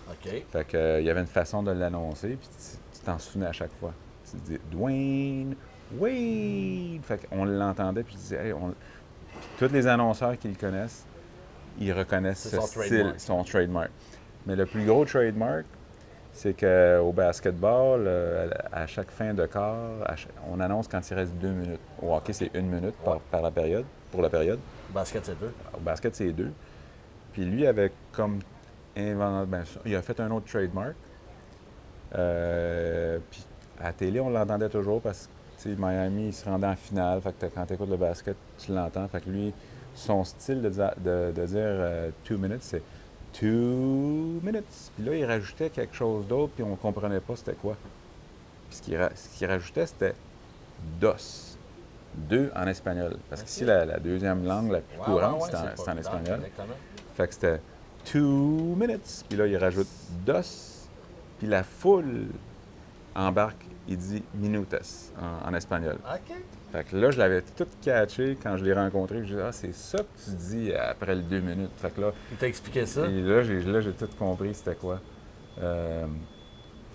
OK. Fait que, il y avait une façon de l'annoncer, puis tu t'en souvenais à chaque fois. Tu dis Dwayne Wade! Fait qu'on l'entendait, puis tu disais, hey, puis tous les annonceurs qui le connaissent, ils reconnaissent C'est ce son style, trademark. son trademark. Mais le plus gros trademark, c'est qu'au basketball, à chaque fin de quart, on annonce quand il reste 2 minutes. Au hockey, c'est 1 minute par la période, pour la période. Basket, c'est 2. Au basket, c'est 2. Puis lui avait comme inventé, il a fait un autre trademark. Puis à la télé, on l'entendait toujours parce que Miami, il se rendait en finale. Fait que quand tu écoutes le basket, tu l'entends. Fait que lui, son style de dire 2 minutes, c'est 2 minutes. Puis là, il rajoutait quelque chose d'autre, puis on ne comprenait pas c'était quoi. Puis ce qu'il rajoutait, c'était dos. 2 en espagnol. Parce qu'ici, la deuxième langue la plus courante, c'est en espagnol. Exactement. Fait que c'était 2 minutes. Puis là, il rajoute dos. Puis la foule embarque, il dit minutes en espagnol. OK. Fait que là, je l'avais tout catché quand je l'ai rencontré. Je dis, c'est ça que tu dis après les 2 minutes. Fait que là, Il t'a expliqué ça? et là, j'ai tout compris c'était quoi.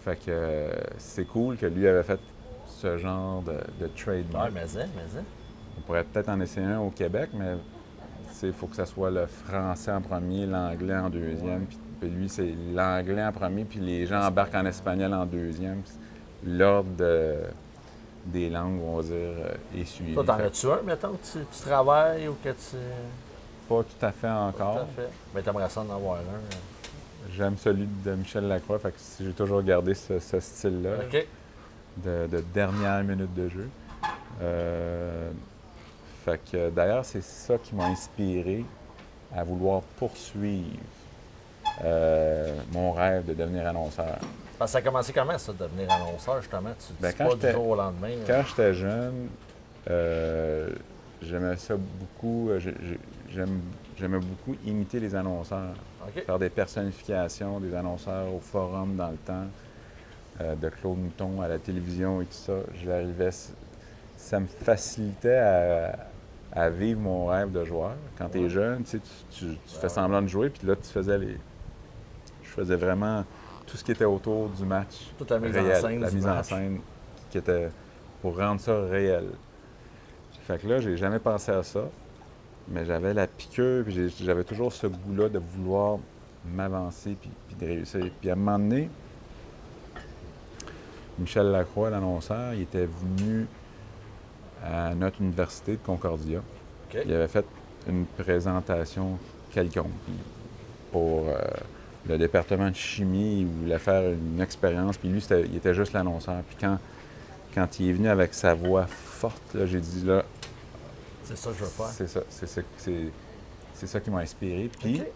Fait que c'est cool que lui avait fait ce genre de trademark. Ouais, mais. On pourrait peut-être en essayer un au Québec, mais il faut que ça soit le français en premier, l'anglais en deuxième. Puis lui, c'est l'anglais en premier, puis les gens embarquent en espagnol en deuxième. L'ordre des langues, on va dire, est suivi. Toi, t'en as-tu un, mettons, que tu travailles ou que tu. Pas tout à fait encore. Tout à fait. Mais t'aimerais ça en avoir un. J'aime celui de Michel Lacroix, fait que j'ai toujours gardé ce style-là OK. de dernière minute de jeu. Fait que d'ailleurs, c'est ça qui m'a inspiré à vouloir poursuivre mon rêve de devenir annonceur. Parce que ça a commencé comment, ça, de devenir annonceur, justement? Tu Ben, dis quand pas du j'étais- jour au lendemain. Quand j'étais jeune, j'aimais ça beaucoup. J'aimais beaucoup imiter les annonceurs. OK. Faire des personnifications des annonceurs au forum dans le temps, de Claude Mouton à la télévision et tout ça. Ça me facilitait à vivre mon rêve de joueur. Quand tu es jeune, tu fais semblant de jouer, puis là, je faisais vraiment tout ce qui était autour du match. Toute la mise en réel, scène la du mise en match. scène qui était pour rendre ça réel. Fait que là, j'ai jamais pensé à ça, mais j'avais la piqûre, puis j'avais toujours ce goût-là de vouloir m'avancer puis de réussir. Puis à un moment donné, Michel Lacroix, l'annonceur, il était venu à notre université de Concordia. OK. Il avait fait une présentation quelconque pour le département de chimie, il voulait faire une expérience, puis lui, il était juste l'annonceur. Puis quand il est venu avec sa voix forte, là, j'ai dit, là, C'est ça que je veux faire. c'est ça qui m'a inspiré. Puis, OK.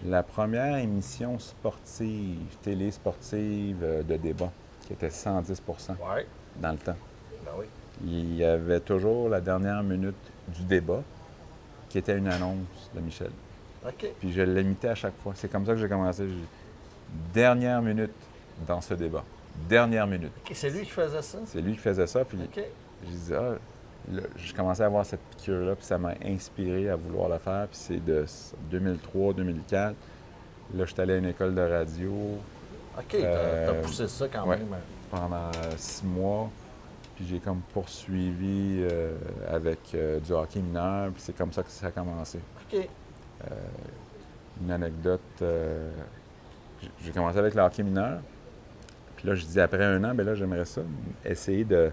la première émission sportive, télé sportive de débat, qui était 110 Ouais. dans le temps, Ben oui. il y avait toujours la dernière minute du débat, qui était une annonce de Michel. OK. Puis je l'imitais à chaque fois. C'est comme ça que j'ai commencé. Dernière minute dans ce débat. Dernière minute. OK, c'est lui qui faisait ça? C'est lui qui faisait ça. Puis OK. j'ai dit, ah, là, je commençais à avoir cette piqûre-là, puis ça m'a inspiré à vouloir le faire. Puis c'est de 2003-2004. Là, je suis allé à une école de radio OK, t'as poussé ça quand ouais. même. pendant 6 mois. Puis j'ai comme poursuivi avec du hockey mineur. Puis c'est comme ça que ça a commencé. OK. Une anecdote, j'ai commencé avec le hockey mineur. Puis là, je dis après 1 an, bien là, j'aimerais ça, essayer de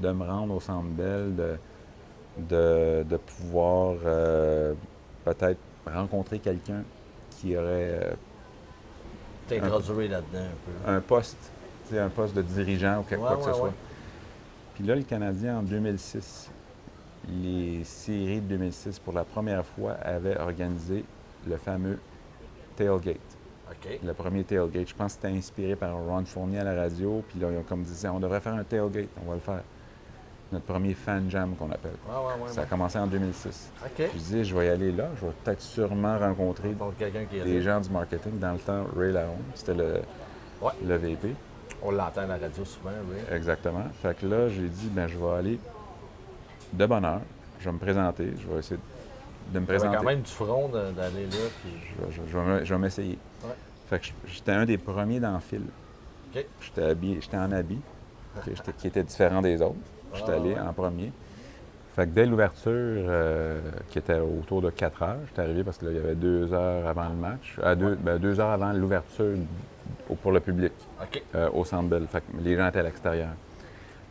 me rendre au Centre Bell, de pouvoir peut-être rencontrer quelqu'un qui aurait T'es introduit là-dedans un peu. un poste, tu sais, un poste de dirigeant ou quoi que ce soit. Ouais. Puis là, le Canadien, en 2006, les séries de 2006, pour la première fois, avaient organisé le fameux tailgate. OK. Le premier tailgate. Je pense que c'était inspiré par Ron Fournier à la radio. Puis là, ils ont comme dit, on devrait faire un tailgate, on va le faire. Notre premier fan jam qu'on appelle. Ouais. Ça a commencé en 2006. OK. Je disais, je vais y aller là. Je vais peut-être sûrement rencontrer Donc, quelqu'un qui est des là. gens du marketing. Dans le temps, Ray Lahome, c'était le VP. On l'entend à la radio souvent, oui. Exactement. Fait que là, j'ai dit, ben je vais aller de bonne heure. Je vais me présenter. Je vais essayer de me T'avais présenter. quand même du front d'aller là. Puis... Je vais m'essayer. Ouais. Fait que j'étais un des premiers dans le fil. OK. J'étais en habit, qui était différent des autres. J'étais allé en premier. Fait que dès l'ouverture, qui était autour de 4 heures, j'étais arrivé parce que là, il y avait 2 heures avant le match. 2 heures avant l'ouverture pour le public OK. au Centre Bell. Fait que les gens étaient à l'extérieur.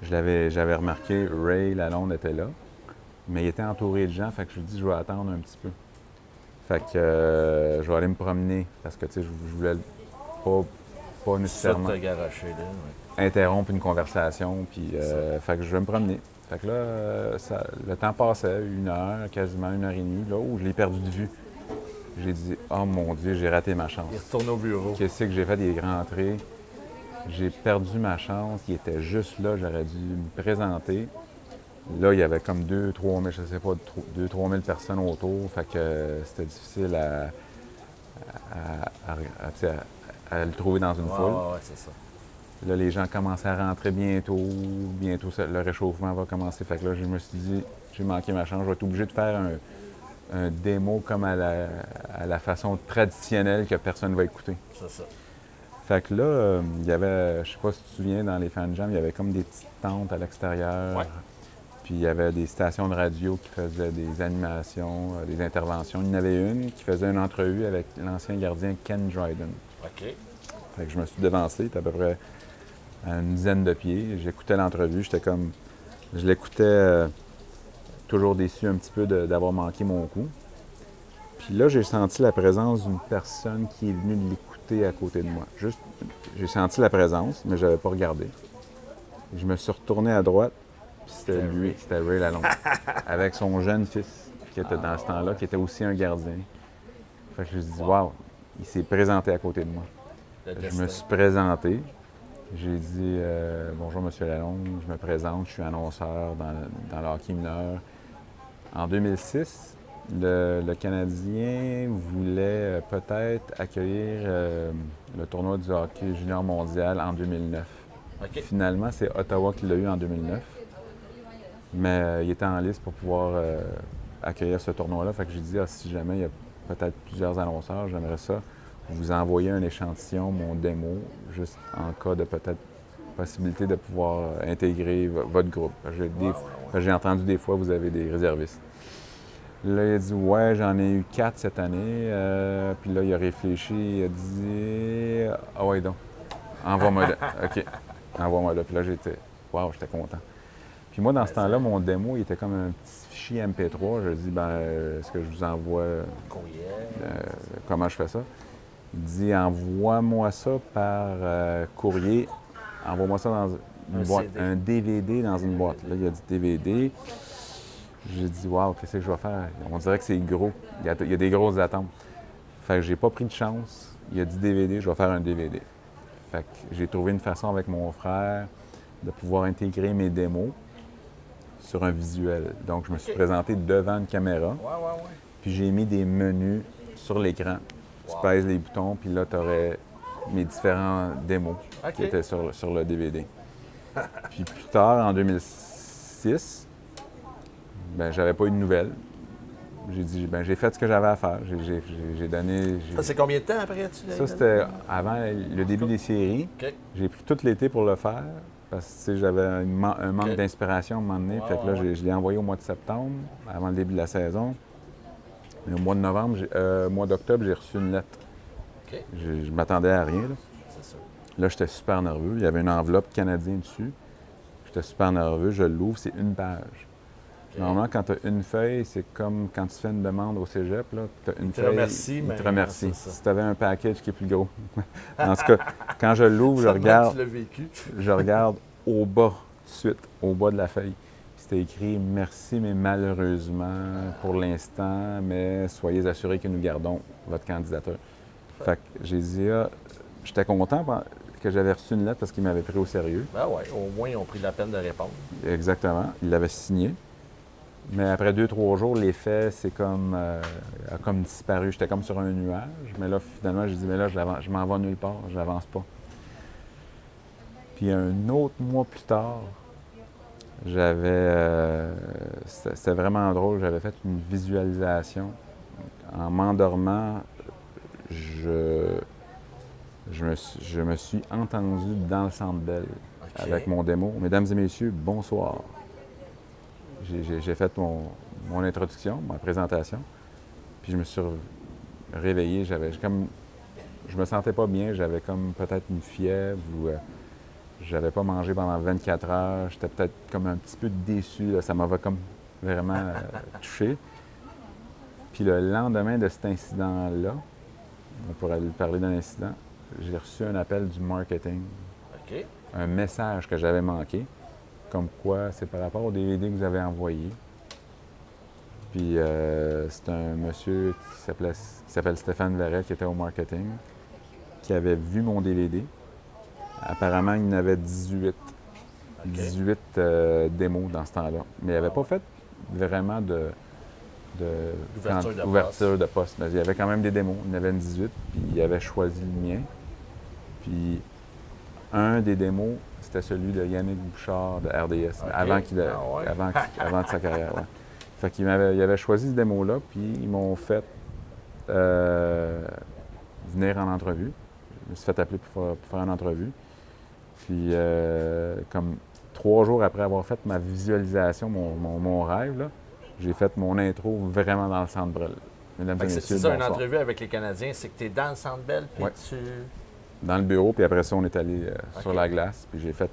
J'avais remarqué, Ray Lalonde était là, mais il était entouré de gens. Fait que je lui dis, je vais attendre un petit peu. Fait que je vais aller me promener parce que, tu sais, je voulais pas nécessairement Ça te garocher, là. Ouais. interrompre une conversation. Puis, fait que je vais me promener. Fait que là, le temps passait, 1 heure, quasiment 1 heure et demie, là où je l'ai perdu de vue. J'ai dit, oh mon Dieu, j'ai raté ma chance. Il retourne au bureau. Qu'est-ce que j'ai fait des rentrées? J'ai perdu ma chance. Il était juste là, j'aurais dû me présenter. Là, il y avait comme 2-3 000, je sais pas, 2-3 000 personnes autour. Fait que c'était difficile à le trouver dans une foule. Ouais, c'est ça. Là, les gens commençaient à rentrer bientôt. Bientôt, le réchauffement va commencer. Fait que là, je me suis dit, j'ai manqué ma chance. Je vais être obligé de faire un démo comme à la façon traditionnelle que personne ne va écouter. C'est ça. Fait que là, il y avait, je sais pas si tu te souviens, dans les fan jams, il y avait comme des petites tentes à l'extérieur. Ouais. Puis il y avait des stations de radio qui faisaient des animations, des interventions. Il y en avait une qui faisait une entrevue avec l'ancien gardien Ken Dryden. OK. Fait que je me suis devancé, c'était à peu près à une dizaine de pieds. J'écoutais l'entrevue, je l'écoutais toujours déçu un petit peu d'avoir manqué mon coup. Puis là, j'ai senti la présence d'une personne qui est venue l'écouter à côté de moi. Juste, j'ai senti la présence, mais je n'avais pas regardé. Je me suis retourné à droite, puis c'était lui, c'était Ray Lalonde, avec son jeune fils, qui était dans ce temps-là, qui était aussi un gardien. Fait que je me suis dit, wow, il s'est présenté à côté de moi. Je me suis présenté. J'ai dit bonjour, M. Lalonde, je me présente, je suis annonceur dans le hockey mineur. En 2006, le Canadien voulait peut-être accueillir le tournoi du hockey junior mondial en 2009. OK. Finalement, c'est Ottawa qui l'a eu en 2009. Mais il était en liste pour pouvoir accueillir ce tournoi-là. Fait que j'ai dit, si jamais il y a peut-être plusieurs annonceurs, j'aimerais ça vous envoyer un échantillon, mon démo, juste en cas de peut-être possibilité de pouvoir intégrer votre groupe. J'ai entendu des fois, vous avez des réservistes. Là, il a dit, ouais, j'en ai eu 4 cette année. Puis là, il a réfléchi, il a dit, ah ouais, donc, envoie-moi là. OK, envoie-moi là. Puis là, j'étais content. Puis moi, dans ce temps-là, mon démo, il était comme un petit fichier MP3. Je dis, est-ce que je vous envoie, Courriel. comment je fais ça? Il dit, envoie-moi ça par courrier. Envoie-moi ça dans une boîte, CD. un DVD dans une boîte. Là, il y a du DVD. J'ai dit, waouh, qu'est-ce que je vais faire? On dirait que c'est gros. Il y a des grosses attentes. Fait que j'ai pas pris de chance. Il y a du DVD, je vais faire un DVD. Fait que j'ai trouvé une façon avec mon frère de pouvoir intégrer mes démos sur un visuel. Donc, je me suis présenté devant une caméra, Ouais. puis j'ai mis des menus sur l'écran. Tu pèses les boutons, puis là, tu aurais mes différents démos qui étaient sur le DVD. Puis plus tard, en 2006, ben j'avais pas eu de nouvelles. J'ai dit, ben j'ai fait ce que j'avais à faire. J'ai donné... Ça, c'est combien de temps après? Ça, c'était avant le début des séries. OK. J'ai pris tout l'été pour le faire parce que tu sais, j'avais un manque OK. d'inspiration à un moment donné. Ouais, Fait que là, ouais. je l'ai envoyé au mois de septembre, avant le début de la saison. Et au mois de novembre, mois d'octobre, j'ai reçu une lettre. OK. Je m'attendais à rien. Là, C'est sûr. Là, j'étais super nerveux. Il y avait une enveloppe canadienne dessus. J'étais super nerveux. Je l'ouvre, c'est une page. OK. Normalement, quand tu as une feuille, c'est comme quand tu fais une demande au cégep. Tu as une te feuille. remercie, il mais te remercie. c'est ça. Si tu avais un package qui est plus gros. En tout cas, quand je l'ouvre, Tu l'as vécu. je regarde au bas, tout de suite, au bas de la feuille. Puis c'était écrit « Merci, mais malheureusement, pour l'instant, mais soyez assurés que nous gardons votre candidature. » Fait que j'ai dit, j'étais content que j'avais reçu une lettre parce qu'ils m'avaient pris au sérieux. Ben ouais, au moins, ils ont pris la peine de répondre. Exactement. Ils l'avaient signé. Mais après 2-3 jours, l'effet, c'est comme, a comme disparu. J'étais comme sur un nuage. Mais là, finalement, j'ai dit, mais là, je m'en vais nulle part, je n'avance pas. Puis un autre mois plus tard, c'était vraiment drôle, j'avais fait une visualisation. En m'endormant, je me suis entendu dans le Centre Bell avec mon démo. Mesdames et messieurs, bonsoir. J'ai fait mon introduction, ma présentation, puis je me suis réveillé. Je me sentais pas bien, j'avais comme peut-être une fièvre ou j'avais pas mangé pendant 24 heures. J'étais peut-être comme un petit peu déçu, là. Ça m'avait comme vraiment touché. Puis le lendemain de cet incident-là, on pourrait parler d'un incident, j'ai reçu un appel du marketing, OK. un message que j'avais manqué, comme quoi c'est par rapport au DVD que vous avez envoyé. Puis c'est un monsieur qui s'appelle Stéphane Verret, qui était au marketing, qui avait vu mon DVD. Apparemment, il en avait 18. OK. 18 démos dans ce temps-là. Mais il n'avait pas fait vraiment D'ouverture de poste. Mais il y avait quand même des démos. Il y en avait une 18, puis il avait choisi le mien. Puis un des démos, c'était celui de Yannick Bouchard de RDS, OK. avant de sa carrière. Ouais. Fait qu'il avait choisi ce démo-là, puis ils m'ont fait venir en entrevue. Je me suis fait appeler pour faire une entrevue. Puis, comme 3 jours après avoir fait ma visualisation, mon rêve, là, j'ai fait mon intro vraiment dans le Centre Bell. Mesdames et messieurs, C'est ça, une bonsoir. entrevue avec les Canadiens, c'est que tu es dans le Centre Bell, puis Ouais. tu... Dans le bureau, puis après ça, on est allé sur OK. la glace, puis j'ai fait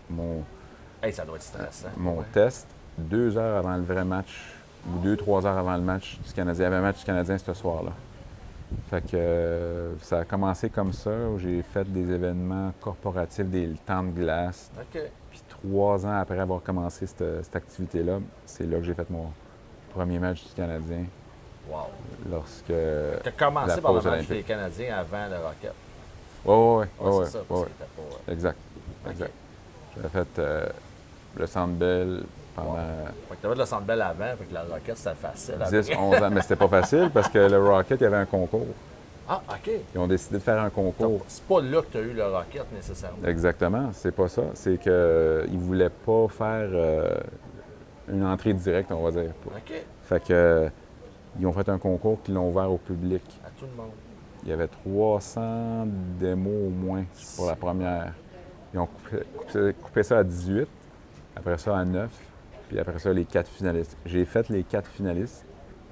Hey, ça doit être stressant. mon Ouais. test 2 heures avant le vrai match, ou 2-3 heures avant le match du Canadien. Il y avait un match du Canadien ce soir-là. Fait que ça a commencé comme ça, où j'ai fait des événements corporatifs, des temps de glace. OK. Puis 3 ans après avoir commencé cette activité-là, c'est là que j'ai fait mon premier match du Canadien, Wow. lorsque... Tu as commencé la par le pause match olympique. des Canadiens avant le Rocket. Oui, Ouais, c'est ça, parce oui. que t'as pas... Exact, OK. exact. J'avais fait le Centre Bell pendant Fait que t'avais le Centre Bell avant, fait que la Rocket, c'était facile. 10, 11 ans, mais c'était pas facile parce que le Rocket, il y avait un concours. Ah, OK. Ils ont décidé de faire un concours. C'est pas là que tu as eu le Rocket, nécessairement. Exactement, c'est pas ça. C'est qu'ils voulaient pas faire une entrée directe, on va dire. OK. Fait que ils ont fait un concours qu'ils l'ont ouvert au public. À tout le monde. Il y avait 300 démos au moins pour la première. Ils ont coupé ça à 18, après ça à 9, puis après ça les 4 finalistes. J'ai fait les 4 finalistes.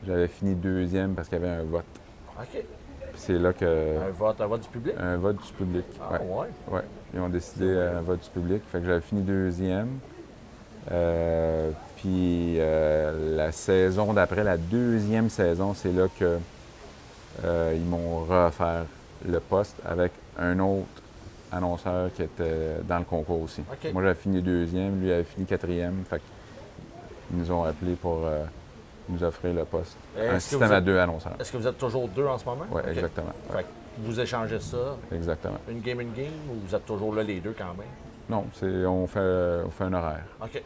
J'avais fini 2e parce qu'il y avait un vote. OK. Puis c'est là que... Un vote du public? Un vote du public. Ah, ouais. ouais. Ouais. Ils ont décidé un vote du public. Fait que j'avais fini 2e. Puis la saison d'après, la 2e saison, c'est là que ils m'ont offert le poste avec un autre annonceur qui était dans le concours aussi. OK. Moi, j'avais fini deuxième, lui avait fini quatrième. Fait qu'ils nous ont appelés pour nous offrir le poste. Est-ce Un que système vous à êtes- 2 annonceurs. Est-ce que vous êtes toujours 2 en ce moment? Oui, OK. exactement. Ouais, Fait que vous échangez ça, exactement. une game, ou vous êtes toujours là les deux quand même? Non, on fait un horaire. OK.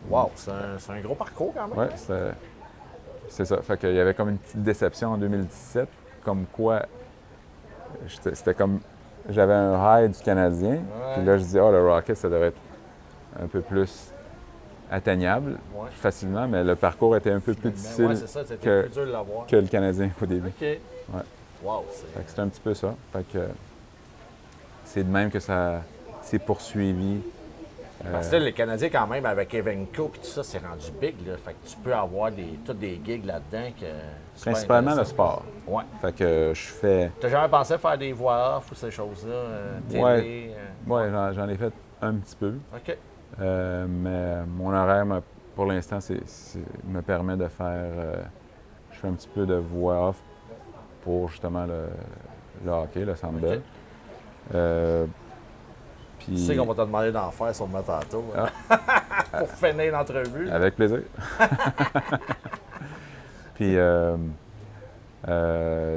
Wow, c'est un gros parcours quand même. Oui, hein? c'est ça. Fait qu'il y avait comme une petite déception en 2017, comme quoi c'était comme j'avais un high du Canadien, puis là je dis le Rocket ça devrait être un peu plus atteignable Ouais. facilement, mais le parcours était un peu plus difficile Oui, c'est ça, c'était que, plus dur de l'avoir. que le Canadien au début. OK. Wow, Fait que c'était un petit peu ça. Fait que c'est de même que ça s'est poursuivi. Parce que là, les Canadiens, quand même, avec Evenco et tout ça, c'est rendu big. Là. Fait que tu peux avoir toutes des gigs là-dedans. Super Principalement le intéressant. sport. Ouais. Fait que je fais. T'as jamais pensé à faire des voix off ou ces choses-là? Télé? Ouais. Ouais, j'en ai fait un petit peu. OK. Mais mon horaire, pour l'instant, me permet de faire. Je fais un petit peu de voix off pour justement le hockey, le Sandbell. Tu sais qu'on va te demander d'en faire sur le tantôt. Hein? Pour finir l'entrevue. Avec plaisir. Puis,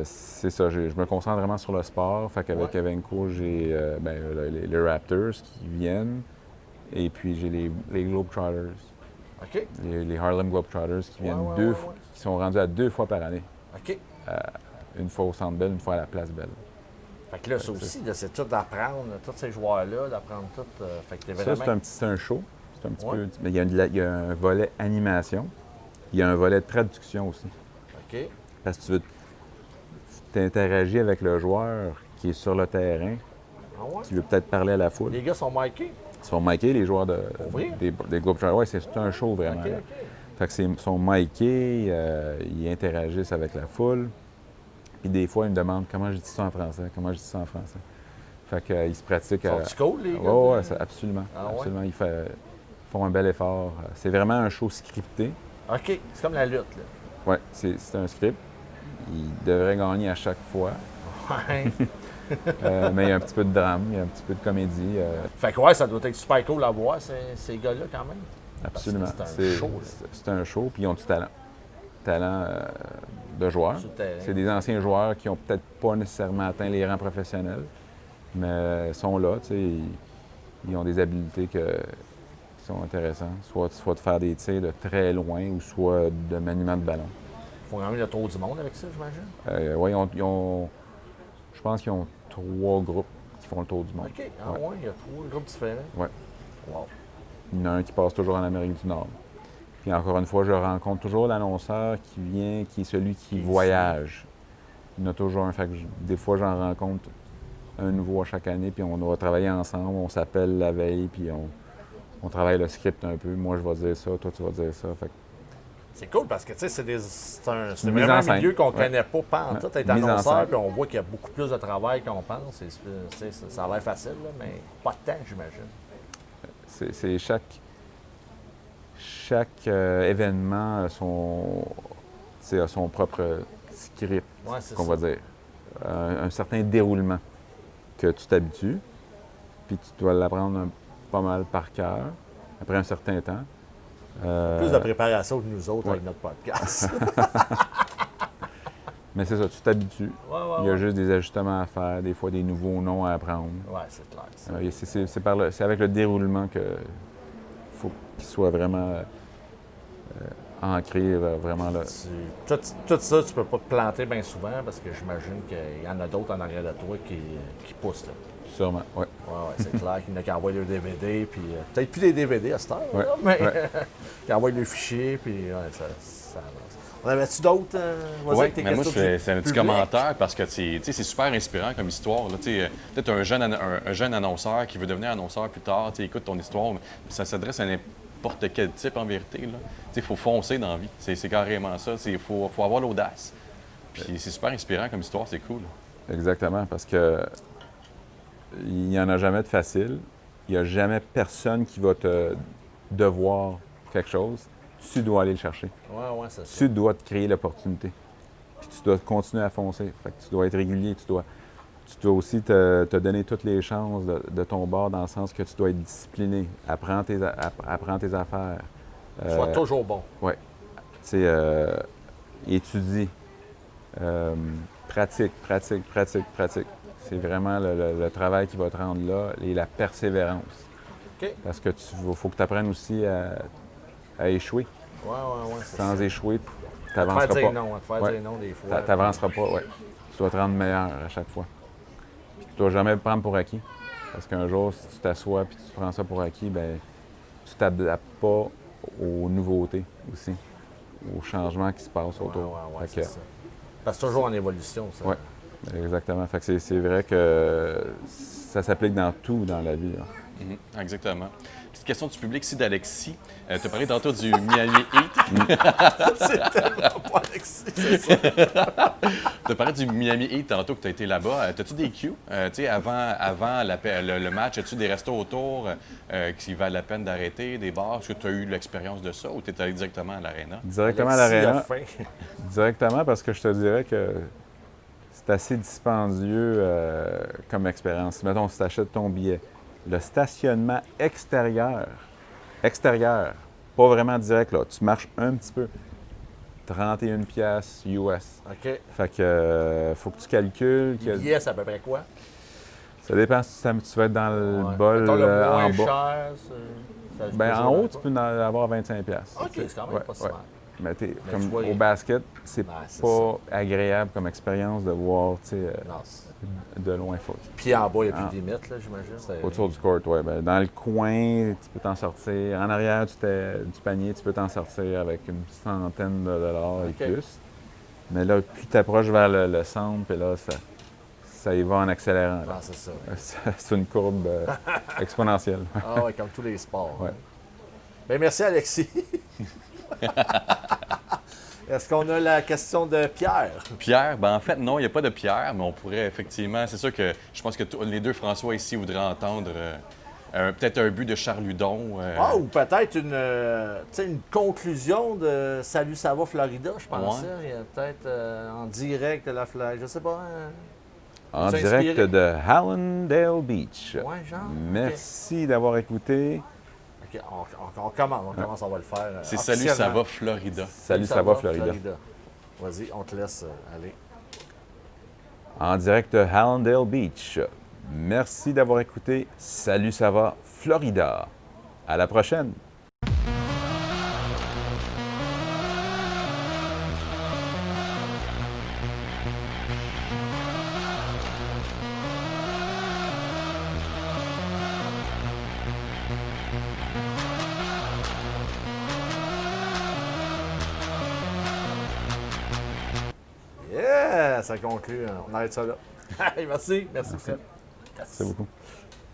c'est ça, je me concentre vraiment sur le sport. Fait qu'avec Evenco, j'ai les Raptors qui viennent. Et puis, j'ai les Globetrotters. OK. Les Harlem Globetrotters qui viennent ouais. qui sont rendus à 2 fois par année. OK. Une fois au Centre Bell, une fois à la Place Belle. Fait que là, ça aussi, là, c'est tout d'apprendre, tous ces joueurs-là, d'apprendre tout. Fait que t'es Ça, vraiment... c'est un show. C'est un petit Ouais. peu. Mais il y a un volet animation. Il y a un volet traduction aussi. OK. Parce que tu interagis avec le joueur qui est sur le terrain. Ah ouais? Tu veux peut-être parler à la foule. Les gars sont mikés? Ils sont micés, les joueurs vrai? des Globetrotters. Oui, c'est un show vraiment. OK, là. OK. Fait que ils sont micés, ils interagissent avec la foule. Puis des fois, ils me demandent comment je dis ça en français, comment je dis ça en français. Fait qu'ils se pratiquent. Sont-tu cool, les gars? Oui, absolument. Ah ouais? Absolument. Ils font un bel effort. C'est vraiment un show scripté. OK. C'est comme la lutte, là. Oui, c'est un script. Ils devraient gagner à chaque fois. Ouais. Mais il y a un petit peu de drame, il y a un petit peu de comédie. Fait que ouais, ça doit être super cool à voir, ces gars-là, quand même. Absolument. Parce que c'est un show, là. C'est un show, puis ils ont du talent. Talent de joueurs. Sur le terrain. C'est des anciens joueurs qui n'ont peut-être pas nécessairement atteint les rangs professionnels, mais sont là, tu sais. Ils ont des habiletés qui sont intéressantes, soit de faire des tirs de très loin ou soit de maniement de ballon. Il faut quand même le tour du monde avec ça, j'imagine. Oui, je pense qu'ils ont 3 groupes qui font le tour du monde. OK. Ah ouais, il y a 3 groupes différents. Ouais. Wow. Il y en a un qui passe toujours en Amérique du Nord. Puis encore une fois, je rencontre toujours l'annonceur qui est celui qui voyage. Il y en a toujours un. Fait que des fois, j'en rencontre un nouveau à chaque année, puis on va travailler ensemble, on s'appelle la veille, puis on travaille le script un peu. Moi, je vais dire ça, toi, tu vas dire ça. Fait que C'est cool parce que, tu sais, c'est une mise vraiment en un scène. milieu qu'on ne Ouais. connaît pas en tout, être Mise en annonceur, scène. puis on voit qu'il y a beaucoup plus de travail qu'on pense. Ça a l'air facile, là, mais pas de temps, j'imagine. c'est chaque événement a son propre script, Ouais, c'est qu'on ça. va dire. Un certain déroulement que tu t'habitues, puis tu dois l'apprendre pas mal par cœur après un certain temps. Plus de préparation que nous autres ouais. avec notre podcast. Mais c'est ça, tu t'habitues. Ouais, Il y a juste des ajustements à faire, des fois des nouveaux noms à apprendre. Ouais, c'est clair. Ça. C'est avec le déroulement qu'il faut qu'il soit vraiment ancré, vraiment là. Tout ça, tu peux pas te planter bien souvent parce que j'imagine qu'il y en a d'autres en arrière de toi qui poussent. Là. Sûrement, oui. Ouais, c'est clair qu'il y en a qui envoient leurs DVD, puis peut-être plus des DVD à cette heure, Ouais, là, mais ouais. qui envoient leurs fichiers, puis ça avance. On avait-tu d'autres? Vas-y Oui, avec tes mais moi, questions c'est un petit publiques. commentaire parce que c'est super inspirant comme histoire. là. Peut-être un jeune annonceur qui veut devenir annonceur plus tard, écoute ton histoire, mais ça s'adresse à n'importe quel type en vérité. Il faut foncer dans la vie. C'est carrément ça. Il faut avoir l'audace. Puis c'est super inspirant comme histoire, c'est cool. Exactement, parce que il n'y en a jamais de facile. Il n'y a jamais personne qui va te devoir quelque chose. Tu dois aller le chercher. Ouais, c'est ça. Tu dois te créer l'opportunité. Puis tu dois continuer à foncer. Fait que tu dois être régulier, tu dois aussi te donner toutes les chances de ton bord dans le sens que tu dois être discipliné. Apprends tes affaires. Sois toujours bon. Oui. Tu sais, étudie. Pratique. C'est vraiment le travail qui va te rendre là et la persévérance. OK. Parce que faut que tu apprennes aussi à échouer. Ouais, c'est Sans ça. échouer, tu Te n'avanceras faire pas. dire non, te faire Ouais. dire non des fois. Tu n'avanceras pas, oui. Tu dois te rendre meilleur à chaque fois. Puis tu ne dois jamais le prendre pour acquis. Parce qu'un jour, si tu t'assois et tu prends ça pour acquis, ben tu ne t'adaptes pas aux nouveautés aussi, aux changements qui se passent autour. Ouais, Fait que- c'est ça. Parce que c'est toujours en évolution, ça. Ouais. Exactement. Fait que c'est vrai que ça s'applique dans tout dans la vie, là. Exactement. Petite question du public ici d'Alexis. Tu as parlé tantôt du Miami Heat. C'est tellement pas Alexis, c'est ça. Tu as parlé du Miami Heat tantôt que tu as été là-bas. As-tu des cues? Tu sais, avant le match, as-tu des restos autour qui valent la peine d'arrêter, des bars? Est-ce que tu as eu l'expérience de ça ou tu es allé directement à l'aréna? Directement à Alexis a l'aréna. faim. Directement parce que je te dirais que c'est assez dispendieux comme expérience. Mettons, si tu achètes ton billet, le stationnement extérieur, pas vraiment direct, là, tu marches un petit peu, 31 piastres US. OK. Fait que faut que tu calcules. Le billet, c'est à peu près quoi? Ça dépend si tu vas être dans le Ouais. bol Mettons le en moins bas. cher, ça se Ben, peut en jouer haut, dans tu quoi? peux en avoir 25 piastres. OK, c'est quand même pas si mal. Mais tu comme vois, au basket, c'est c'est pas agréable comme expérience de voir Non, de loin. puis en bas, il n'y a plus Ah. de limite, là, j'imagine. C'est- Autour du court, oui. Ben, dans le coin, tu peux t'en sortir. En arrière du panier, tu peux t'en sortir avec une centaine de dollars OK. et plus. Mais là, plus tu approches vers le centre, puis là, ça y va en accélérant. là. Ah, c'est ça. C'est une courbe exponentielle. Ah oui, comme tous les sports. Ouais. Bien, merci, Alexis. Est-ce qu'on a la question de Pierre? Pierre, ben en fait, non, il n'y a pas de Pierre, mais on pourrait effectivement. C'est sûr que je pense que les deux François ici voudraient entendre peut-être un but de Charles Hudon. Ah, ou peut-être une conclusion de Salut, ça va, Florida, je pensais. Ouais. Il y a peut-être en direct de la Floride, je sais pas. En Vous direct inspiré? de Hallandale Beach. Ouais, genre. Merci d'avoir écouté. OK, on commence, on va le faire. C'est Salut, ça officiellement. va, Florida. Salut, ça va, Florida. Vas-y, on te laisse aller. En direct de Hallandale Beach. Merci d'avoir écouté. Salut, ça va, Florida. À la prochaine. Yeah, ça conclut. On arrête ça là. Merci, Fred. Merci beaucoup.